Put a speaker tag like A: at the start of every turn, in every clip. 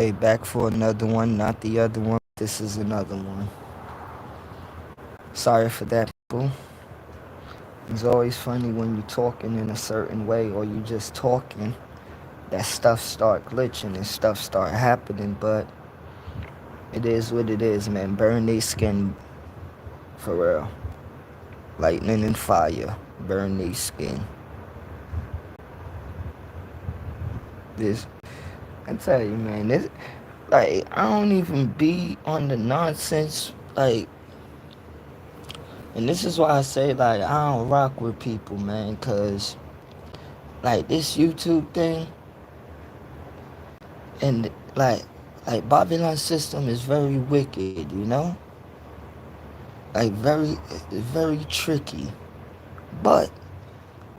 A: Hey, back for another one, not the other one. This is another one. Sorry for that, people. It's always funny when you're talking in a certain way or you just talking that stuff start glitching and stuff start happening, but it is what it is, man. Burn they skin for real. Lightning and fire. Burn they skin. This I tell you, man, this like I don't even be on the nonsense like. And this is why I say, like, I don't rock with people, man, because, like, this YouTube thing, and, like, Babylon system is very wicked, you know? Like, very tricky. But,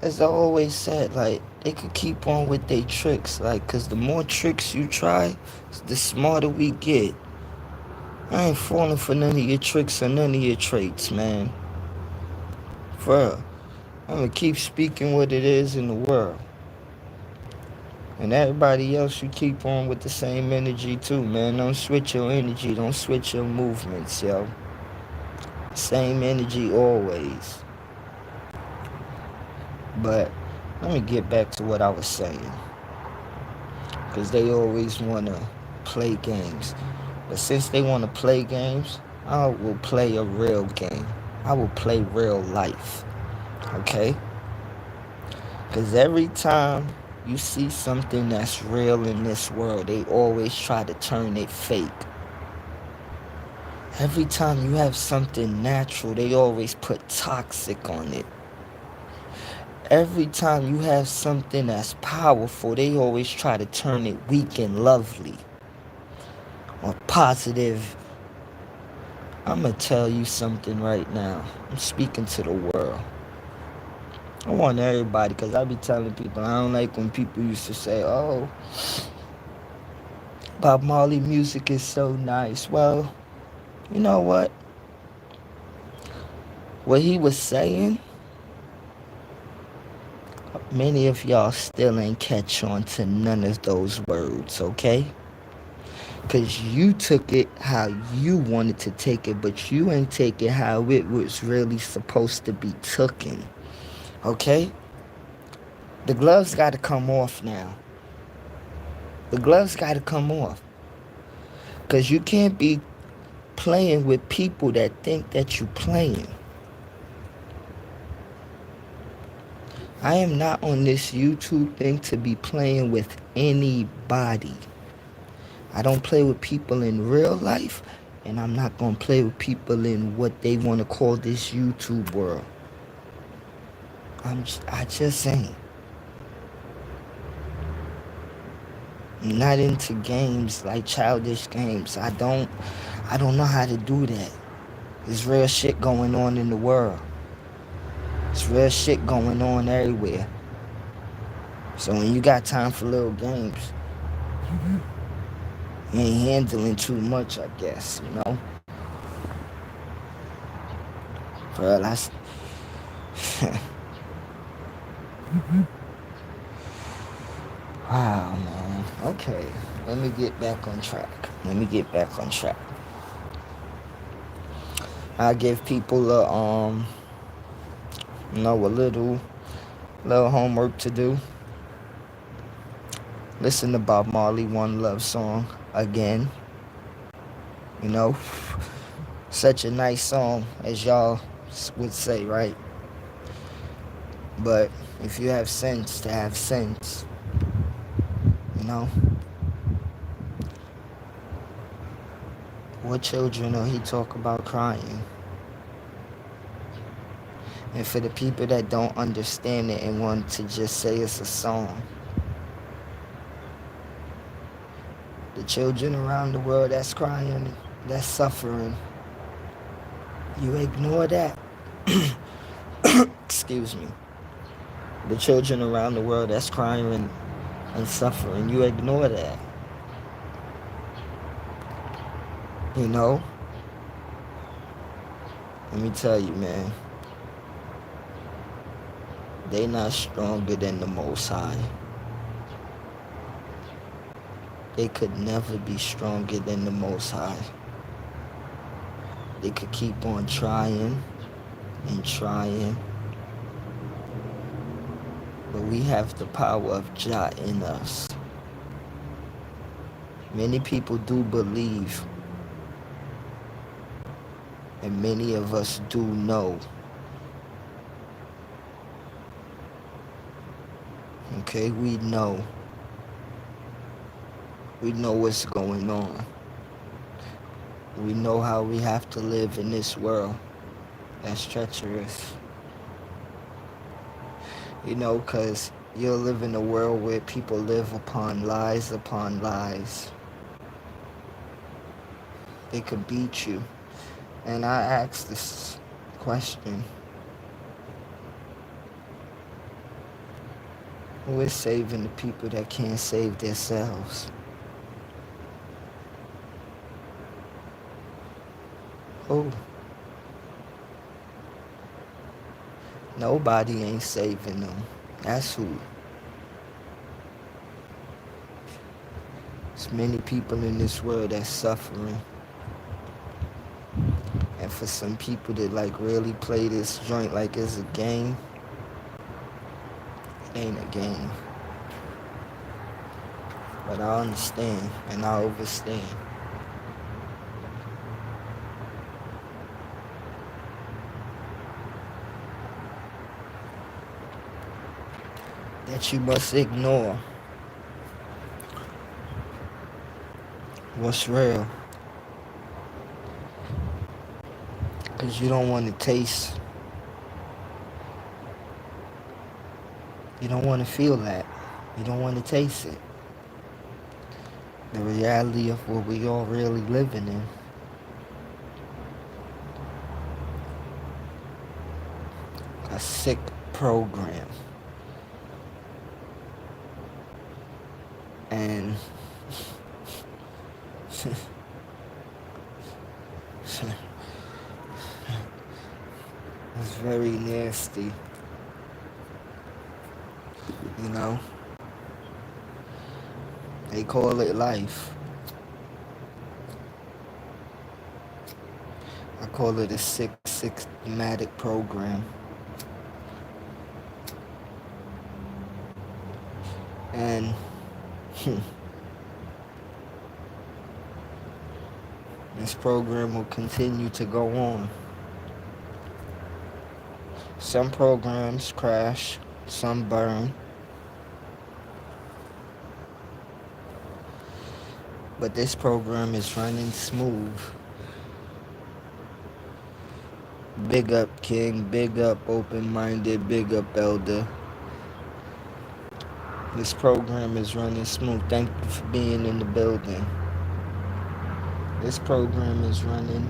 A: as I always said, like, they could keep on with their tricks, like, because the more tricks you try, the smarter we get. I ain't falling for none of your tricks or none of your traits, man. For real. I'm going to keep speaking what it is in the world. And everybody else, you keep on with the same energy too, man. Don't switch your energy. Don't switch your movements, yo. Same energy always. But let me get back to what I was saying. Because they always want to play games. But since they want to play games, I will play a real game. I will play real life. Okay? Because every time you see something that's real in this world, they always try to turn it fake. Every time you have something natural, they always put toxic on it. Every time you have something that's powerful, they always try to turn it weak and lovely or positive. I'm going to tell you something right now. I'm speaking to the world. I want everybody, because I be telling people, I don't like when people used to say, oh, Bob Marley music is so nice. Well, you know what? What he was saying, many of y'all still ain't catch on to none of those words, okay? Because you took it how you wanted to take it, but you ain't take it how it was really supposed to be taken, okay? The gloves got to come off now. The gloves got to come off. Because you can't be playing with people that think that you playing. I am not on this YouTube thing to be playing with anybody. I don't play with people in real life, and I'm not going to play with people in what they want to call this YouTube world. I just ain't. I'm not into games like childish games. I don't know how to do that. There's real shit going on in the world. There's real shit going on everywhere. So when you got time for little games, you ain't handling too much, I guess, you know? For real, wow, man. Okay, let me get back on track. I give people a little homework to do. Listen to Bob Marley, One Love Song again. You know, such a nice song, as y'all would say, right? But if you have sense to have sense, you know, what children will he talk about crying? And for the people that don't understand it and want to just say it's a song, the children around the world that's crying, that's suffering, you ignore that. Excuse me. The children around the world that's crying and suffering, you ignore that. You know? Let me tell you, man. They not stronger than the Most High. they could never be stronger than the Most High. They could keep on trying and trying, but we have the power of Jah in us. Many people do believe, and many of us do know. Okay, we know. We know what's going on. We know how we have to live in this world that's treacherous. You know, because you'll live in a world where people live upon lies upon lies. They could beat you. And I asked this question: who is saving the people that can't save themselves? Who? Nobody ain't saving them. That's who. There's many people in this world that's suffering. And for some people that like really play this joint like it's a game, it ain't a game. But I understand and I overstand. That you must ignore what's real. Because you don't want to taste, you don't want to feel that. You don't want to taste it. The reality of what we all really living in. A sick program. And it's very nasty. You know? They call it life. I call it a sick, systematic program. And this program will continue to go on. Some programs crash, some burn. But this program is running smooth. Big up King, big up Open-Minded, big up Elder. This program is running smooth. Thank you for being in the building. This program is running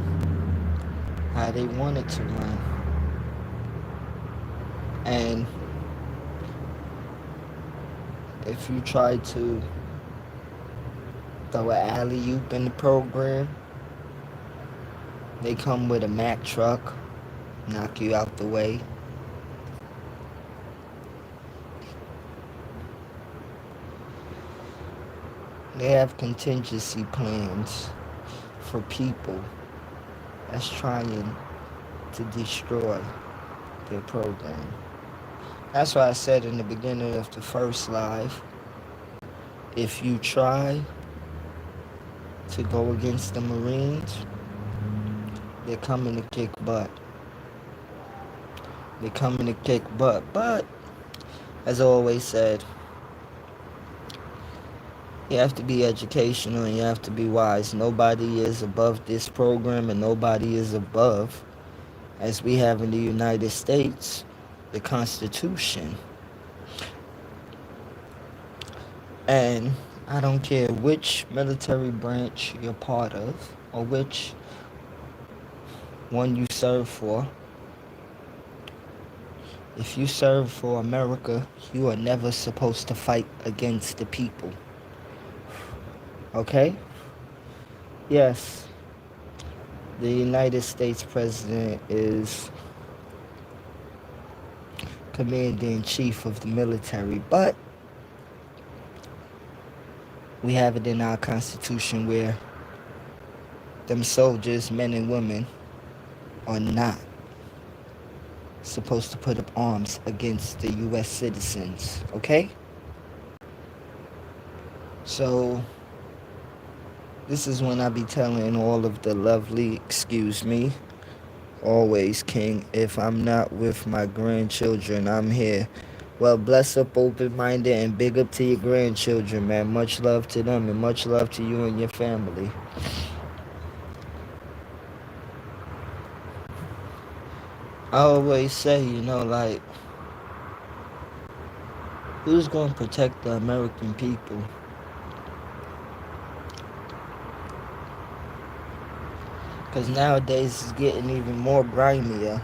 A: how they want it to run. And if you try to throw an alley-oop in the program, they come with a Mack truck, knock you out the way. They have contingency plans for people that's trying to destroy their program. That's why I said in the beginning of the first live, if you try to go against the Marines, they're coming to kick butt. They're coming to kick butt. But, as I always said, you have to be educational and you have to be wise. Nobody is above this program and nobody is above, as we have in the United States, the Constitution. And I don't care which military branch you're part of or which one you serve for. If you serve for America, you are never supposed to fight against the people. Okay? Yes, the United States President is Commander-in-Chief of the military, but We have it in our Constitution where them soldiers, men and women, are not supposed to put up arms against the U.S. citizens, okay? So, this is when I be telling all of the lovely, excuse me, always, King, if I'm not with my grandchildren, I'm here. Well, bless up, open minded, and big up to your grandchildren, man. Much love to them, and much love to you and your family. I always say, like, who's going to protect the American people? Because nowadays it's getting even more grimier.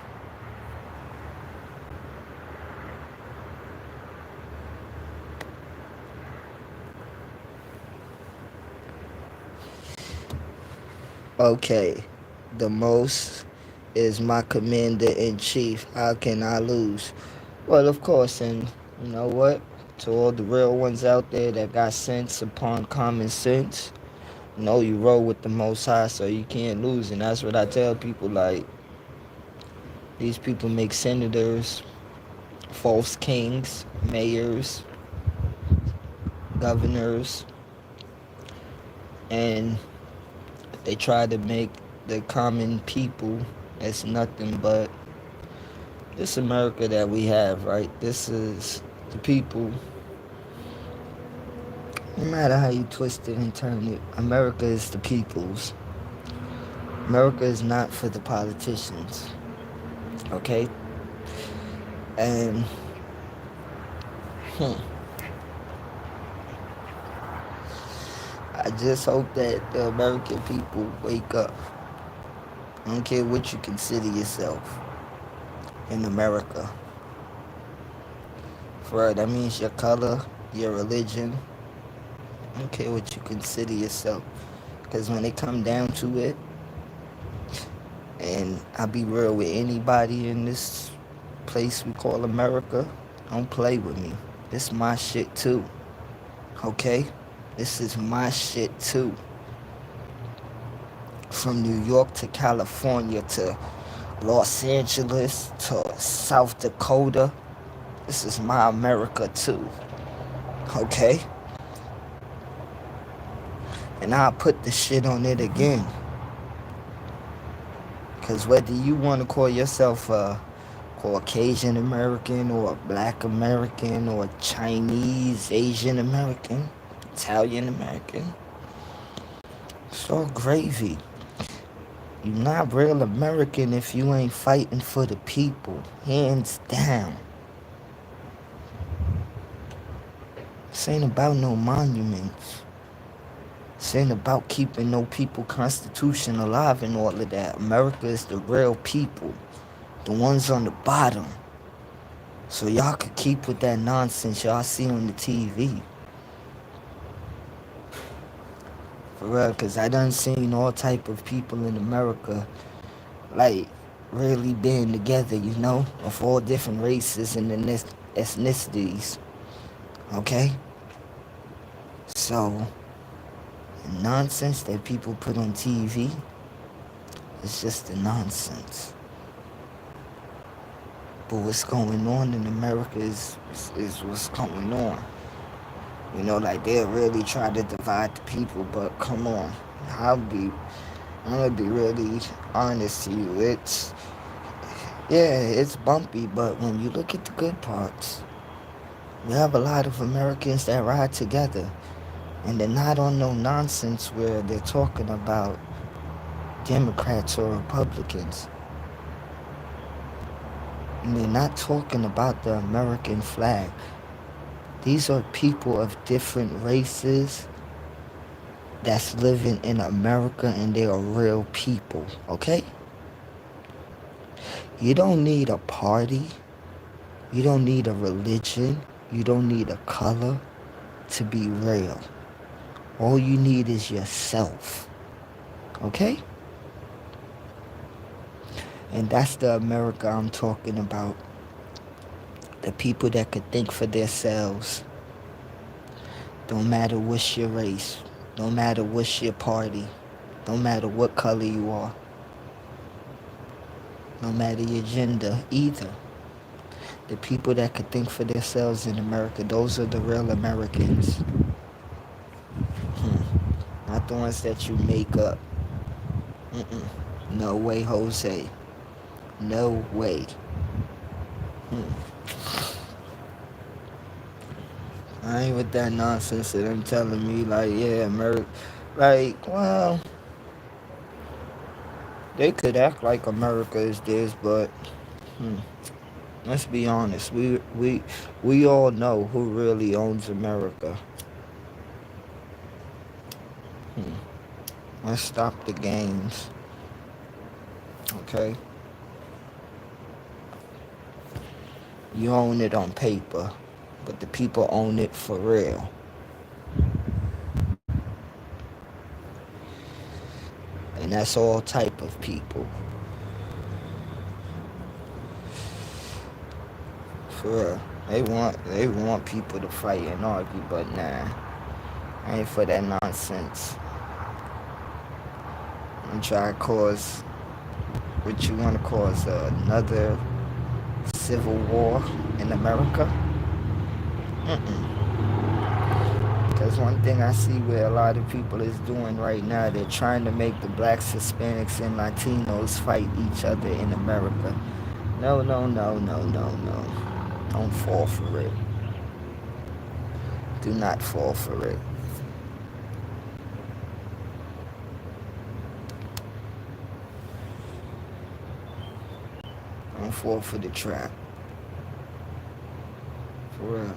A: Okay, the most is my commander in chief. How can I lose? Well, of course, and you know what? To all the real ones out there that got sense upon common sense, you roll with the most high so you can't lose. And that's what I tell people, like, these people make senators, false kings, mayors, governors, and they try to make the common people as nothing but this America that we have, right? This is the people. No matter how you twist it and turn it, America is the people's. America is not for the politicians, okay? And I just hope that the American people wake up. I don't care what you consider yourself in America. For that means your color, your religion. I don't care what you consider yourself. Because when it come down to it, and I'll be real with anybody in this place we call America, don't play with me. This is my shit too. Okay? This is my shit too. From New York to California to Los Angeles to South Dakota. This is my America too. Okay? And I'll put the shit on it again. Because whether you want to call yourself a Caucasian American or a Black American or Chinese, Asian American, Italian American, it's all gravy. You're not real American if you ain't fighting for the people, hands down. This ain't about no monuments. This ain't about keeping no people constitution alive and all of that. America is the real people, the ones on the bottom. So y'all could keep with that nonsense y'all see on the TV. For real, because I done seen all type of people in America, like, really being together, of all different races and ethnicities. Okay? So, the nonsense that people put on TV is just the nonsense. But what's going on in America is what's going on. Like they'll really try to divide the people, but come on. I'm gonna be really honest to you. It's bumpy, but when you look at the good parts, we have a lot of Americans that ride together. And they're not on no nonsense where they're talking about Democrats or Republicans. And they're not talking about the American flag. These are people of different races that's living in America, and they are real people, okay? You don't need a party. You don't need a religion. You don't need a color to be real. All you need is yourself, okay? And that's the America I'm talking about. The people that could think for themselves. Don't matter what's your race. Don't matter what's your party. Don't matter what color you are. No matter your gender either. The people that could think for themselves in America, those are the real Americans. Not the ones that you make up. Mm-mm. No way, Jose. No way. I ain't with that nonsense that them telling me like, yeah, America. Like, well, they could act like America is this, but let's be honest. We all know who really owns America. Let's stop the games. Okay? You own it on paper, but the people own it for real. And that's all type of people. For real. They want people to fight and argue, but nah. I ain't for that nonsense. And try to cause what you want to cause another civil war in America. Because one thing I see where a lot of people is doing right now, they're trying to make the blacks, Hispanics, and Latinos fight each other in America. No, no, no, no, no, no. Don't fall for it. Do not fall for it. Don't fall for the trap. For real.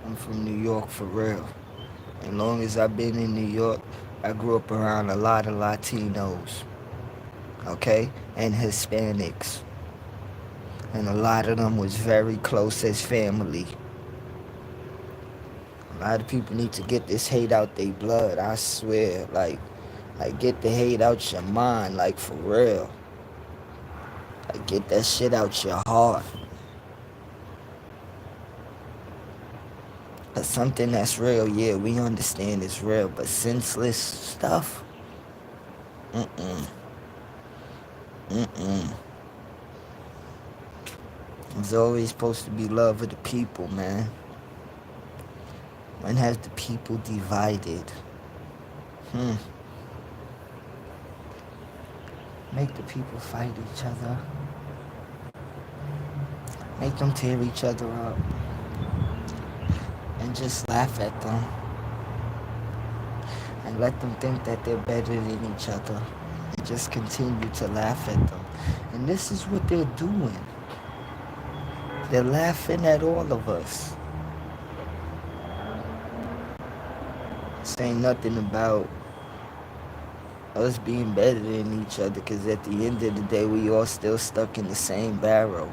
A: I'm from New York for real. As long as I've been in New York, I grew up around a lot of Latinos, okay, and Hispanics. And a lot of them was very close as family. A lot of people need to get this hate out their blood, I swear. Like get the hate out your mind, like for real. Like get that shit out your heart. Cause something that's real, yeah, we understand it's real, but senseless stuff, it's always supposed to be love of the people, man. When has the people divided? Make the people fight each other. Make them tear each other up. And just laugh at them. And let them think that they're better than each other. And just continue to laugh at them. And this is what they're doing. They're laughing at all of us. Saying nothing about us being better than each other, because at the end of the day, we all still stuck in the same barrel.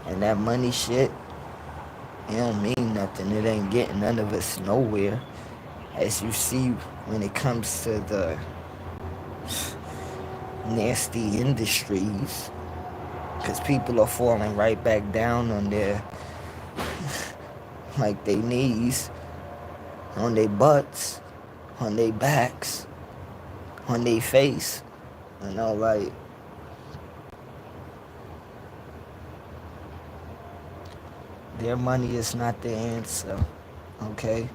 A: And that money shit, it don't mean nothing. It ain't getting none of us nowhere. As you see when it comes to the nasty industries, because people are falling right back down on their, like their knees, on their butts, on their backs, on their face. You know, like, their money is not the answer, okay?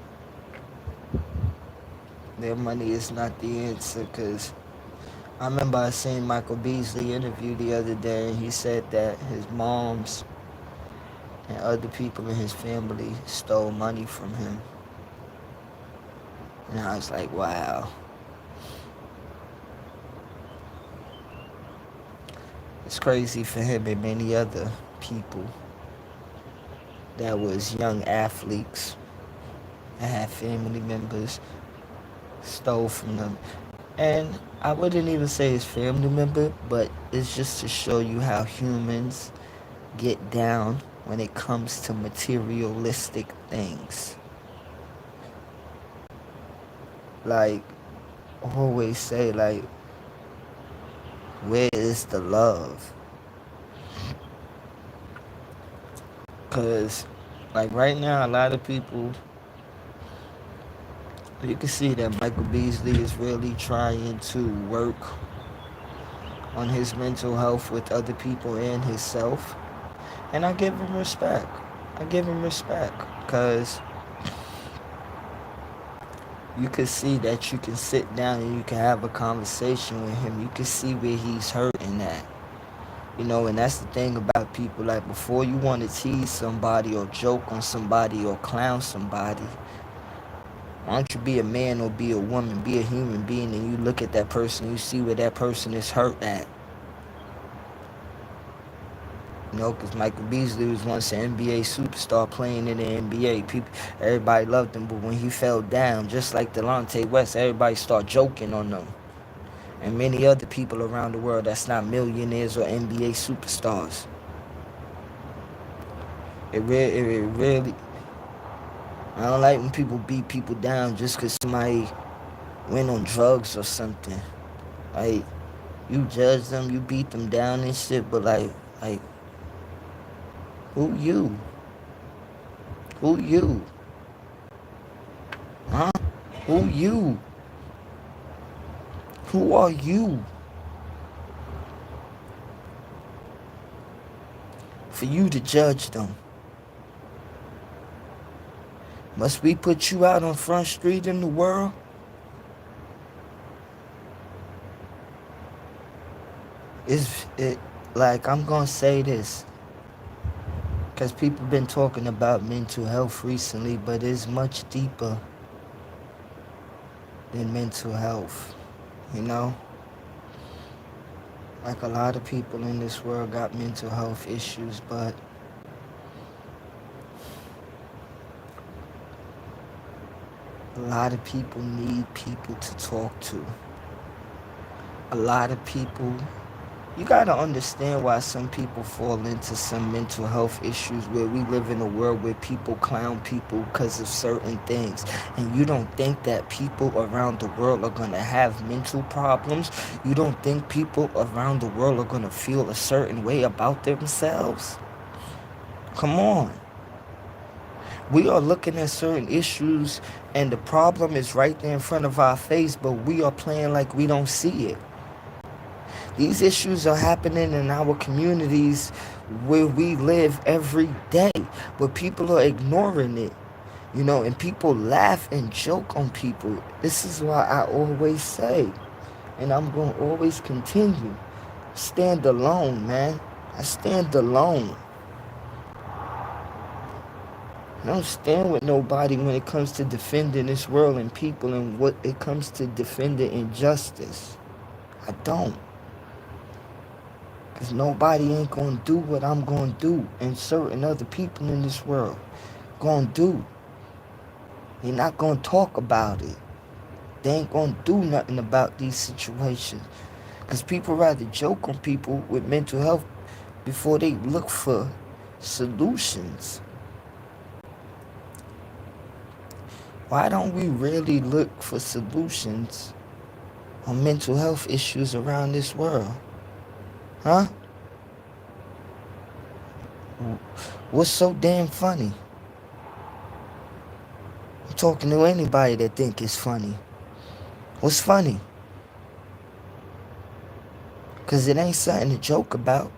A: Their money is not the answer, because I remember I seen Michael Beasley interview the other day, and he said that his moms and other people in his family stole money from him. And I was like, wow. It's crazy for him and many other people that was young athletes that had family members stole from them. And I wouldn't even say it's family member, but it's just to show you how humans get down when it comes to materialistic things. Like, always say, like, where is the love? Because Like right now, a lot of people, you can see that Michael Beasley is really trying to work on his mental health with other people and himself. And I give him respect. I give him respect because you can see that you can sit down and you can have a conversation with him. You can see where he's hurting at. You know, and that's the thing about people. Like, before you want to tease somebody or joke on somebody or clown somebody, why don't you be a man or be a woman, be a human being, and you look at that person, you see where that person is hurt at. You know, because Michael Beasley was once an NBA superstar playing in the NBA. People, everybody loved him, but when he fell down, just like Delonte West, everybody started joking on them. And many other people around the world that's not millionaires or NBA superstars. It really, I don't like when people beat people down just because somebody went on drugs or something. Like, you judge them, you beat them down and shit, but like, who you? Who you? Huh? Who you? Who are you? For you to judge them. Must we put you out on Front Street in the world? Is it, like, I'm gonna say this, because people been talking about mental health recently, but it's much deeper than mental health, you know? Like, a lot of people in this world got mental health issues, but a lot of people need people to talk to. A lot of people, you gotta understand why some people fall into some mental health issues, where we live in a world where people clown people because of certain things. And you don't think that people around the world are gonna have mental problems? You don't think people around the world are gonna feel a certain way about themselves? Come on. We are looking at certain issues and the problem is right there in front of our face, but we are playing like we don't see it. These issues are happening in our communities where we live every day, but people are ignoring it, you know, and people laugh and joke on people. This is why I always say, and I'm going to always continue, stand alone, man. I stand alone. I don't stand with nobody when it comes to defending this world and people, and what it comes to defending injustice. I don't. Because nobody ain't going to do what I'm going to do, and certain other people in this world going to do. They're not going to talk about it. They ain't going to do nothing about these situations. Because people rather joke on people with mental health before they look for solutions. Why don't we really look for solutions on mental health issues around this world? Huh? What's so damn funny? I'm talking to anybody that think it's funny. What's funny? Because it ain't something to joke about.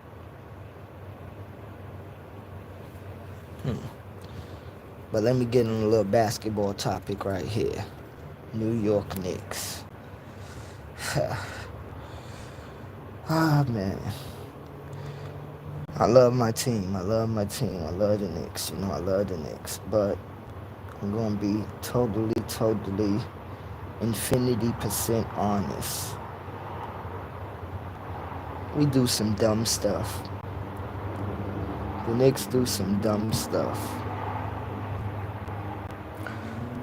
A: But let me get on a little basketball topic right here. New York Knicks. Man. I love my team. I love my team. I love the Knicks. You know, I love the Knicks. But I'm going to be totally infinity% honest. We do some dumb stuff. The Knicks do some dumb stuff.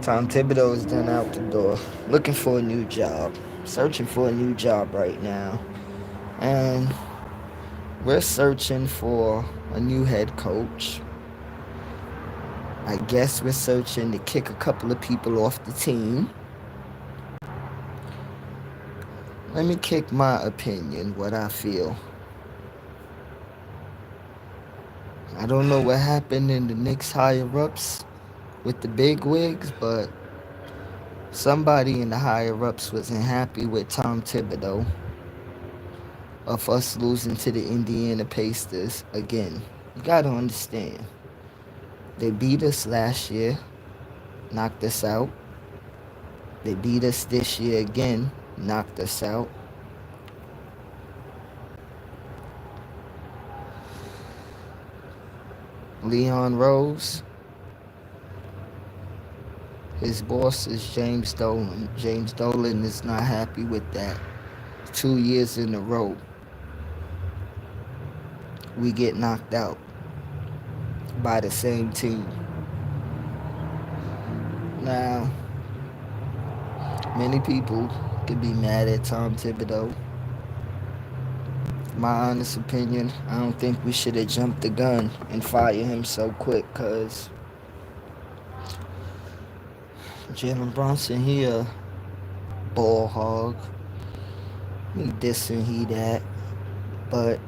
A: Tom Thibodeau is done out the door. Looking for a new job. Searching for a new job right now. And we're searching for a new head coach. I guess we're searching to kick a couple of people off the team. Let me kick my opinion, what I feel. I don't know what happened in the Knicks higher ups with the big wigs, but somebody in the higher ups wasn't happy with Tom Thibodeau of us losing to the Indiana Pacers again. You gotta understand, they beat us last year, knocked us out. They beat us this year again, knocked us out. Leon Rose, his boss is James Dolan. James Dolan is not happy with that. 2 years in a row, we get knocked out by the same team. Now, many people could be mad at Tom Thibodeau. My honest opinion, I don't think we should have jumped the gun and fired him so quick, because Jalen Brunson, he a ball hog. He this and he that. But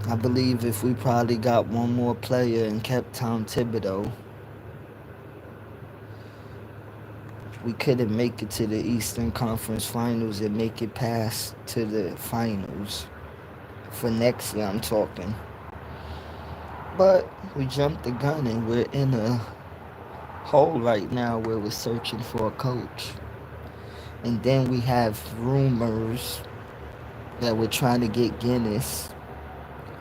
A: I believe if we probably got one more player and kept Tom Thibodeau, we couldn't make it to the Eastern Conference Finals and make it past to the finals. For next year, I'm talking. But we jumped the gun and we're in a hole right now where we're searching for a coach. And then we have rumors that we're trying to get Guinness.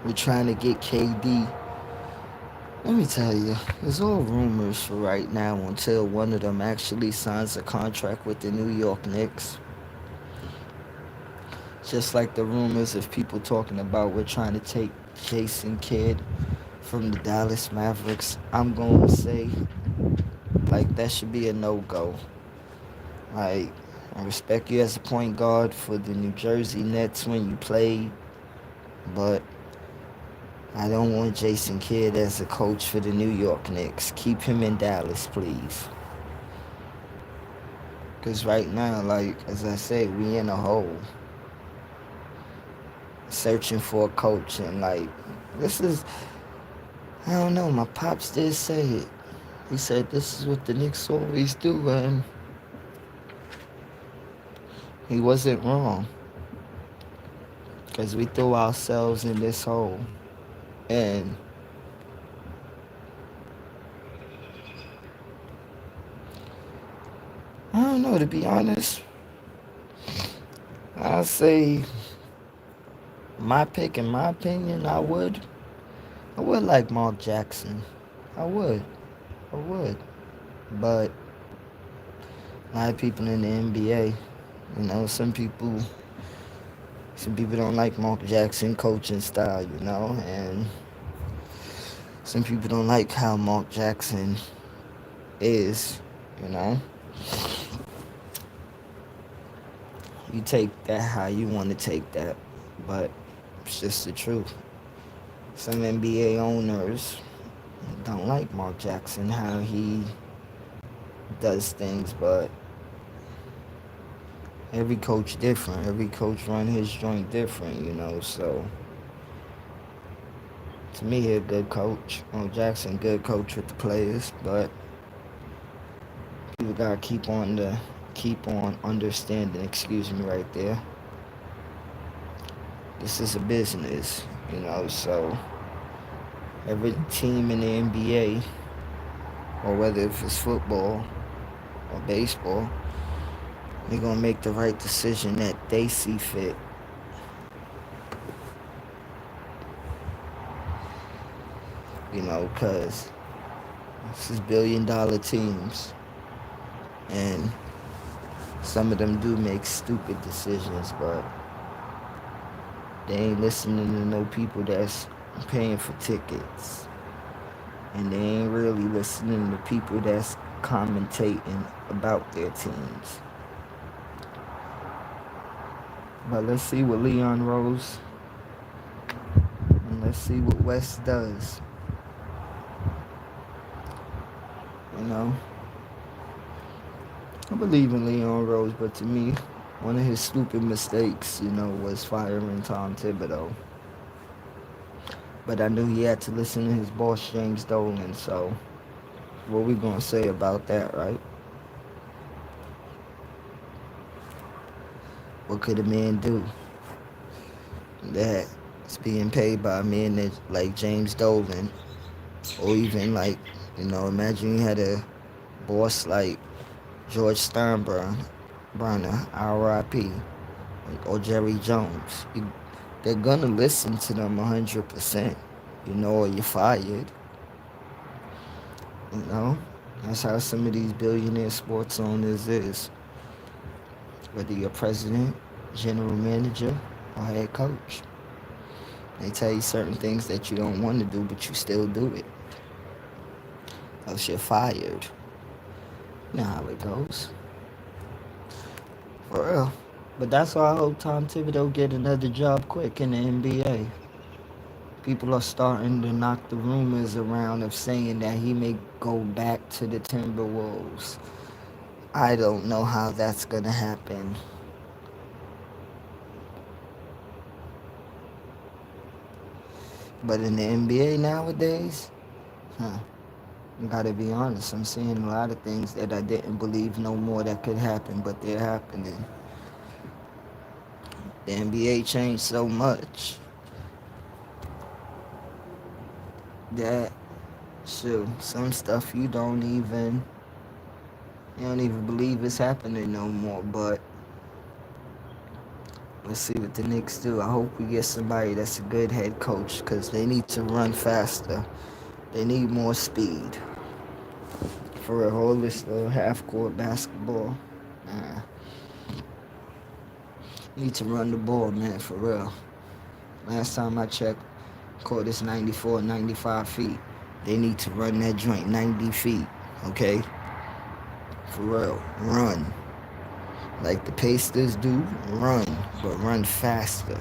A: We're trying to get KD. Let me tell you, it's all rumors for right now until one of them actually signs a contract with the New York Knicks. Just like the rumors of people talking about we're trying to take Jason Kidd from the Dallas Mavericks. I'm going to say, like, that should be a no-go. Like, I respect you as a point guard for the New Jersey Nets when you played, but I don't want Jason Kidd as a coach for the New York Knicks. Keep him in Dallas, please. Because right now, like, as I say, we in a hole. Searching for a coach. And, like, this is, I don't know, my pops did say it. He said this is what the Knicks always do, and he wasn't wrong. Because we threw ourselves in this hole. And I don't know, to be honest, I'll say my pick, in my opinion, I would like Mark Jackson. I would. But a lot of people in the NBA, some people don't like Mark Jackson coaching style, and some people don't like how Mark Jackson is, you know. You take that how you want to take that, but it's just the truth. Some NBA owners don't like Mark Jackson, how he does things, but every coach different. Every coach run his joint different, so to me, he a good coach. Mark Jackson, good coach with the players, but people gotta keep on understanding, excuse me right there. This is a business, so every team in the NBA, or whether if it's football or baseball, they're gonna make the right decision that they see fit. Because this is billion-dollar teams, and some of them do make stupid decisions, but they ain't listening to no people that's paying for tickets. And they ain't really listening to people that's commentating about their teams. But let's see what Leon Rose, and let's see what West does. I believe in Leon Rose, but to me, one of his stupid mistakes, was firing Tom Thibodeau. But I knew he had to listen to his boss, James Dolan. So, what we gonna say about that, right? What could a man do that is being paid by a man that like James Dolan, or even like, imagine you had a boss like George Steinbrenner, R.I.P., or Jerry Jones. They're gonna listen to them 100%, or you're fired. You know, that's how some of these billionaire sports owners is. Whether you're president, general manager, or head coach, they tell you certain things that you don't want to do, but you still do it. Else you're fired. You know how it goes. For real. But that's why I hope Tom Thibodeau get another job quick in the NBA. People are starting to knock the rumors around of saying that he may go back to the Timberwolves. I don't know how that's going to happen. But in the NBA nowadays, I gotta be honest, I'm seeing a lot of things that I didn't believe no more that could happen, but they're happening. The NBA changed so much that, shoot, some stuff you don't even believe is happening no more. But let's see what the Knicks do. I hope we get somebody that's a good head coach, because they need to run faster. They need more speed. For all this little half-court basketball, need to run the ball, man, for real. Last time I checked, court is 94, 95 feet. They need to run that joint 90 feet, okay? For real, run. Like the Pacers do, run, but run faster.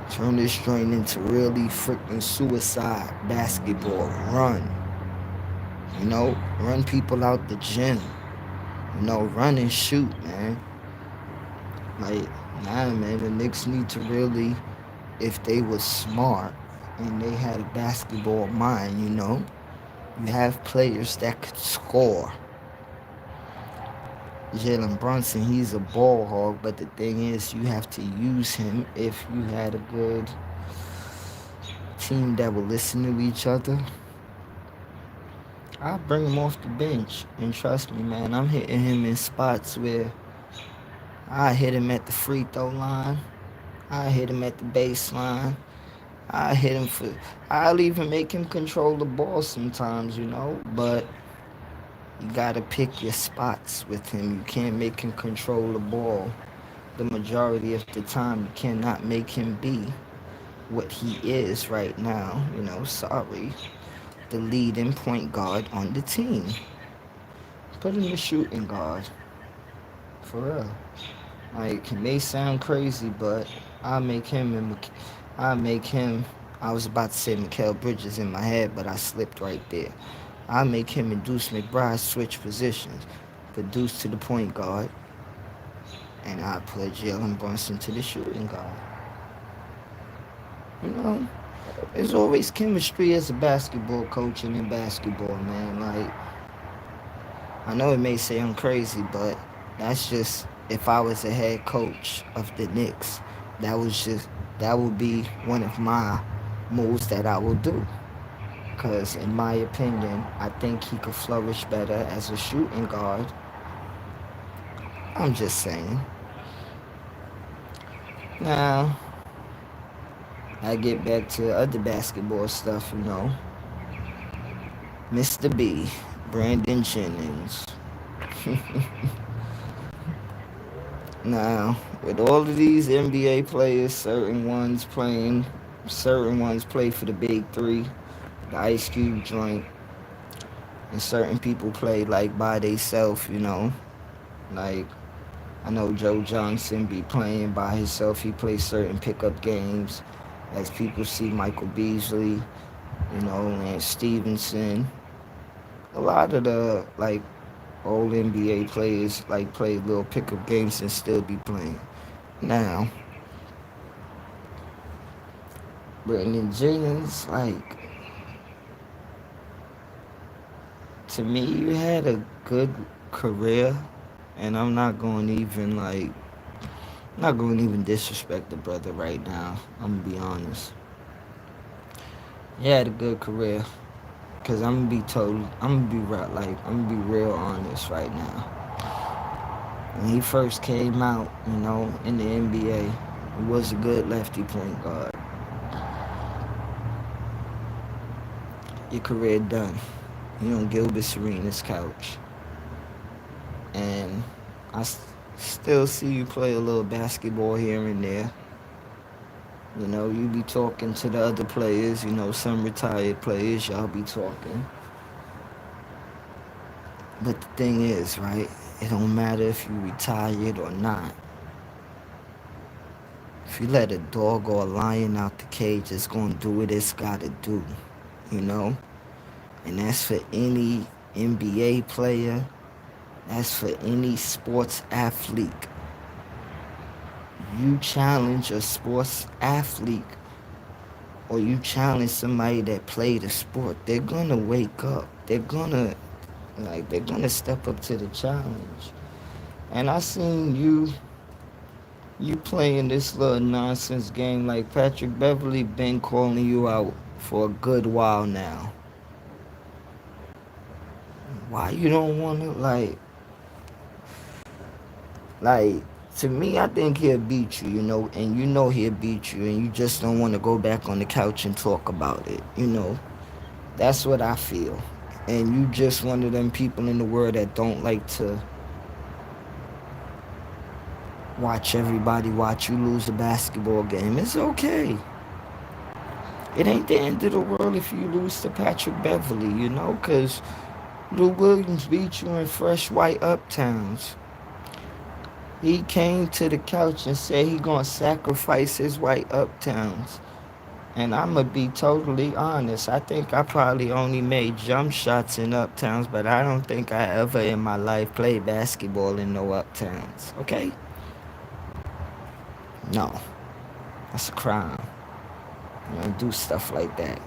A: Turn this joint into really freaking suicide basketball. Run. Run people out the gym. Run and shoot, man. Like, man, the Knicks need to really, if they was smart and they had a basketball mind, you have players that could score. Jalen Brunson, he's a ball hog, but the thing is, you have to use him if you had a good team that will listen to each other. I'll bring him off the bench, and trust me, man, I'm hitting him in spots where I hit him at the free throw line, I hit him at the baseline, I'll even make him control the ball sometimes, but you gotta pick your spots with him. You can't make him control the ball the majority of the time. You cannot make him be what he is right now, sorry, the leading point guard on the team. Put him the shooting guard. For real. Like, it may sound crazy, but I was about to say Mikal Bridges in my head, but I slipped right there. I make him and Deuce McBride switch positions. Put Deuce to the point guard, and I put Jalen Brunson to the shooting guard. There's always chemistry as a basketball coach and in basketball, man. Like, I know it may sound crazy, but that's just, if I was a head coach of the Knicks, that would be one of my moves that I would do. Because, in my opinion, I think he could flourish better as a shooting guard. I'm just saying. Now, I get back to other basketball stuff, Mr. B, Brandon Jennings. Now, with all of these NBA players, certain ones play for the big three, the Ice Cube joint, and certain people play like by themselves, Like, I know Joe Johnson be playing by himself. He plays certain pickup games. As people see Michael Beasley, Lance Stevenson. A lot of the, old NBA players, play little pickup games and still be playing. Now, Brandon Jennings, like, to me, you had a good career, and I'm not going to even disrespect the brother right now. I'm gonna be honest. He had a good career, cause I'm gonna be real honest right now. When he first came out, in the NBA, he was a good lefty point guard. Your career done. You on Gilbert Arenas' couch, and still see you play a little basketball here and there. You be talking to the other players. Some retired players, y'all be talking. But the thing is, right? It don't matter if you retired or not. If you let a dog or a lion out the cage, it's gonna do what it's gotta do. You know? And that's for any NBA player. That's for any sports athlete. You challenge a sports athlete or you challenge somebody that played a sport, they're gonna wake up. They're gonna step up to the challenge. And I seen you playing this little nonsense game like Patrick Beverly been calling you out for a good while now. Why you don't wanna like to me I think he'll beat you, and he'll beat you and you just don't wanna go back on the couch and talk about it. That's what I feel. And you just one of them people in the world that don't like to watch everybody watch you lose a basketball game. It's okay. It ain't the end of the world if you lose to Patrick Beverly, because Lou Williams beat you in fresh white uptowns. He came to the couch and said he gonna sacrifice his white uptowns. And I'ma be totally honest. I think I probably only made jump shots in uptowns, but I don't think I ever in my life played basketball in no uptowns. Okay? No. That's a crime. You don't do stuff like that.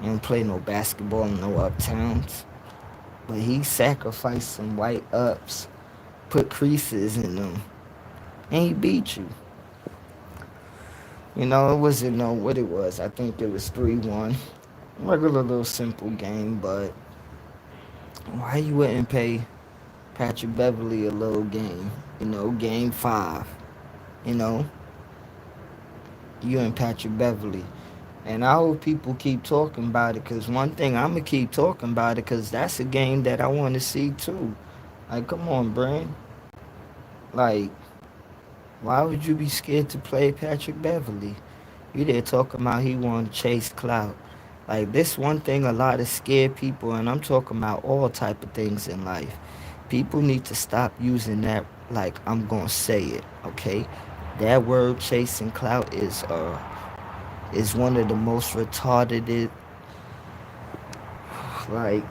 A: You don't play no basketball in no uptowns. But he sacrificed some white ups, put creases in them, and he beat you. It wasn't know what it was. I think it was 3-1. Regular little simple game, but why you wouldn't pay Patrick Beverly a little game? Game 5. You know, you and Patrick Beverly. And I hope people keep talking about it, because one thing I'm going to keep talking about it, because that's a game that I want to see too. Like, come on, Brand. Like, why would you be scared to play Patrick Beverly? You there talking about he want to chase clout. Like, this one thing a lot of scared people, and I'm talking about all type of things in life. People need to stop using that like I'm going to say it, okay? That word chasing clout is one of the most retarded, like,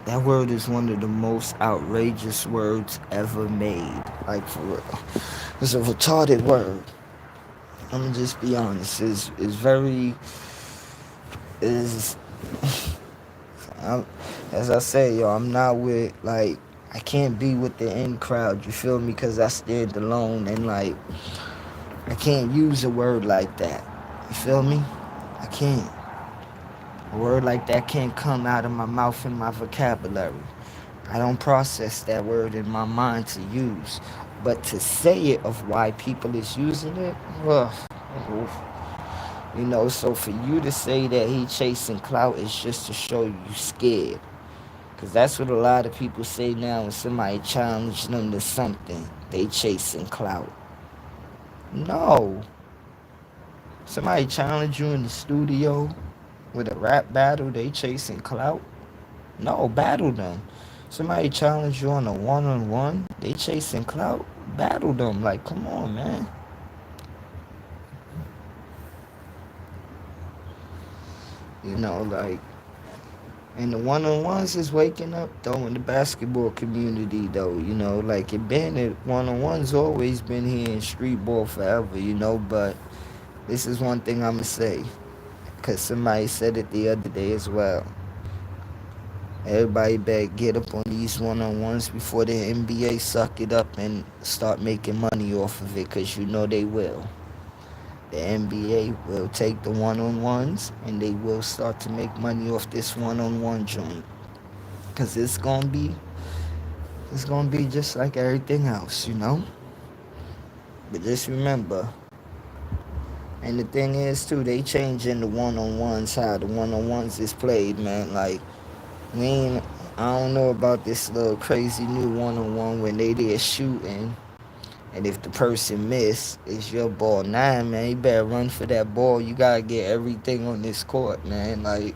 A: that word is one of the most outrageous words ever made. Like, for real. It's a retarded word. I'm gonna just be honest. It's very, is as I say, yo, I'm not with, like, I can't be with the in crowd, you feel me? Because I stand alone, and, like, I can't use a word like that. You feel me? I can't. A word like that can't come out of my mouth in my vocabulary. I don't process that word in my mind to use. But to say it of why people is using it, ugh. So for you to say that he chasing clout is just to show you scared. Because that's what a lot of people say now when somebody challenges them to something. They chasing clout. No. Somebody challenge you in the studio with a rap battle, they chasing clout. No, battle them. Somebody challenge you on a one-on-one, they chasing clout. Battle them. Like, come on, man. Like, and the one-on-ones is waking up, though, in the basketball community, though, like, it been, one-on-ones always been here in street ball forever, but this is one thing I'm going to say. Because somebody said it the other day as well. Everybody better get up on these one-on-ones before the NBA suck it up and start making money off of it, because you know they will. The NBA will take the one-on-ones and they will start to make money off this one-on-one joint. Because it's gonna be just like everything else, you know? But just remember, and the thing is too, they changing the one-on-ones, how the one-on-ones is played, man. Like, I don't know about this little crazy new one-on-one when they there shooting, and if the person miss, it's your ball. Nah, man, you better run for that ball. You gotta get everything on this court, man. Like,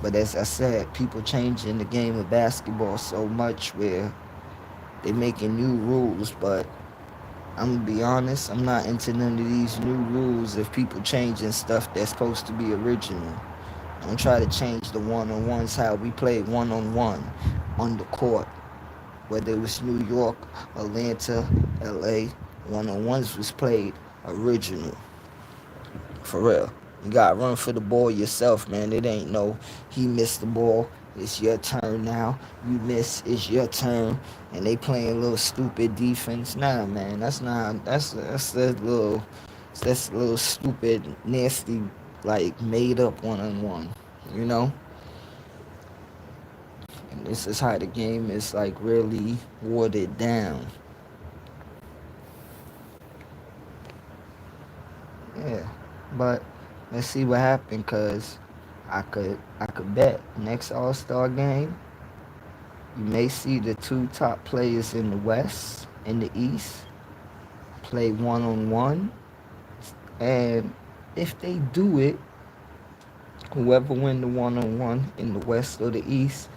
A: But as I said, people changing the game of basketball so much where they making new rules, but I'm gonna be honest, I'm not into none of these new rules of people changing stuff that's supposed to be original. Don't try to change the one-on-ones how we play one-on-one on the court. Whether it was New York, Atlanta, LA, one-on-ones was played original. For real. You gotta run for the ball yourself, man. It ain't no, he missed the ball, it's your turn now. You miss, it's your turn. And they playing a little stupid defense. Nah, man, that's a little stupid, nasty, like made up one-on-one, you know? And this is how the game is like really watered down. Yeah, but let's see what happened, cause I could bet next All-Star game you may see the two top players in the West and the East play one-on-one, and if they do it, whoever win the one-on-one in the West or the East,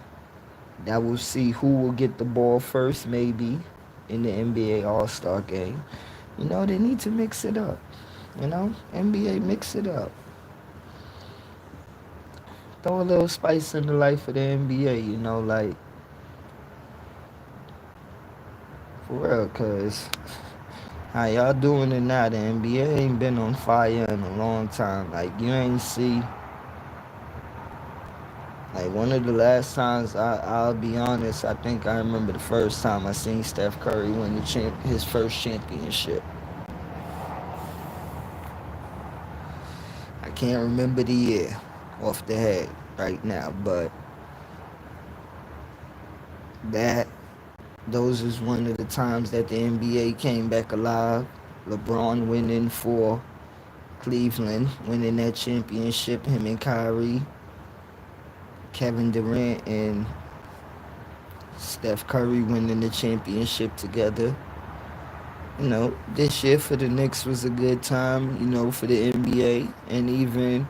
A: that will see who will get the ball first, maybe in the NBA All-Star game. You know, they need to mix it up. You know, NBA, mix it up. Throw a little spice in the life of the NBA, you know, like, for real, cause how y'all doing it now? The NBA ain't been on fire in a long time. Like, you ain't see, like, one of the last times, I'll be honest, I think I remember the first time I seen Steph Curry win his first championship. I can't remember the year off the head right now, but those is one of the times that the NBA came back alive. LeBron winning for Cleveland, winning that championship, him and Kyrie, Kevin Durant and Steph Curry winning the championship together. You know, this year for the Knicks was a good time, you know, for the NBA, and even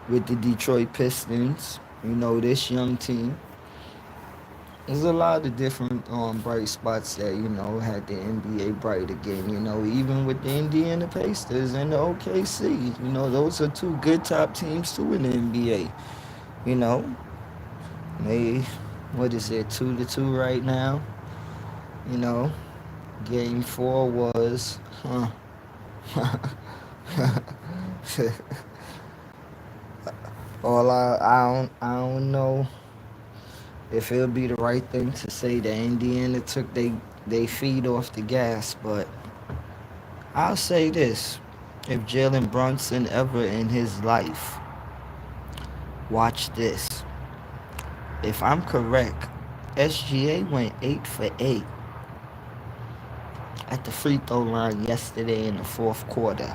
A: with the Detroit Pistons, you know, this young team. There's a lot of different bright spots that, you know, had the NBA bright again, you know, even with the Indiana Pacers and the OKC. You know, those are two good top teams too in the NBA. You know, they, what is it, 2-2 right now? You know, game 4 was, all I don't know if it'll be the right thing to say that Indiana took they feet off the gas, but I'll say this. If Jalen Brunson ever in his life, watch this. If I'm correct, SGA went 8 for 8 at the free throw line yesterday in the fourth quarter.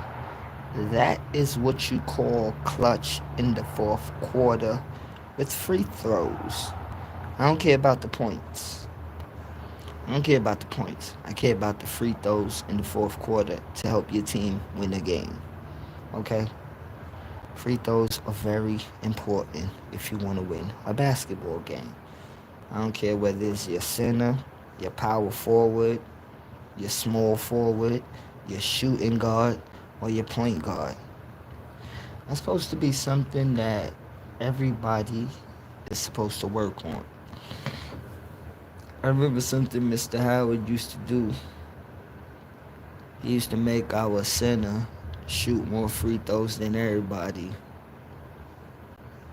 A: That is what you call clutch in the fourth quarter with free throws. I don't care about the points. I care about the free throws in the fourth quarter to help your team win a game. Okay? Free throws are very important if you want to win a basketball game. I don't care whether it's your center, your power forward, your small forward, your shooting guard, or your point guard. That's supposed to be something that everybody is supposed to work on. I remember something Mr. Howard used to do. He used to make our center shoot more free throws than everybody,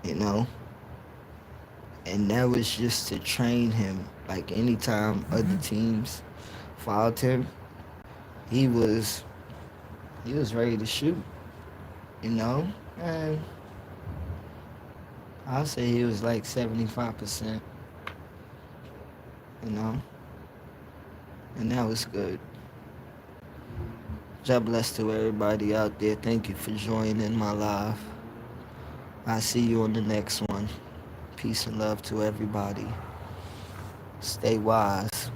A: you know? And that was just to train him. Like anytime other teams fouled him, he was he was ready to shoot, you know? And I'll say he was like 75%, you know? And that was good. God bless to everybody out there. Thank you for joining my live. I'll see you on the next one. Peace and love to everybody. Stay wise.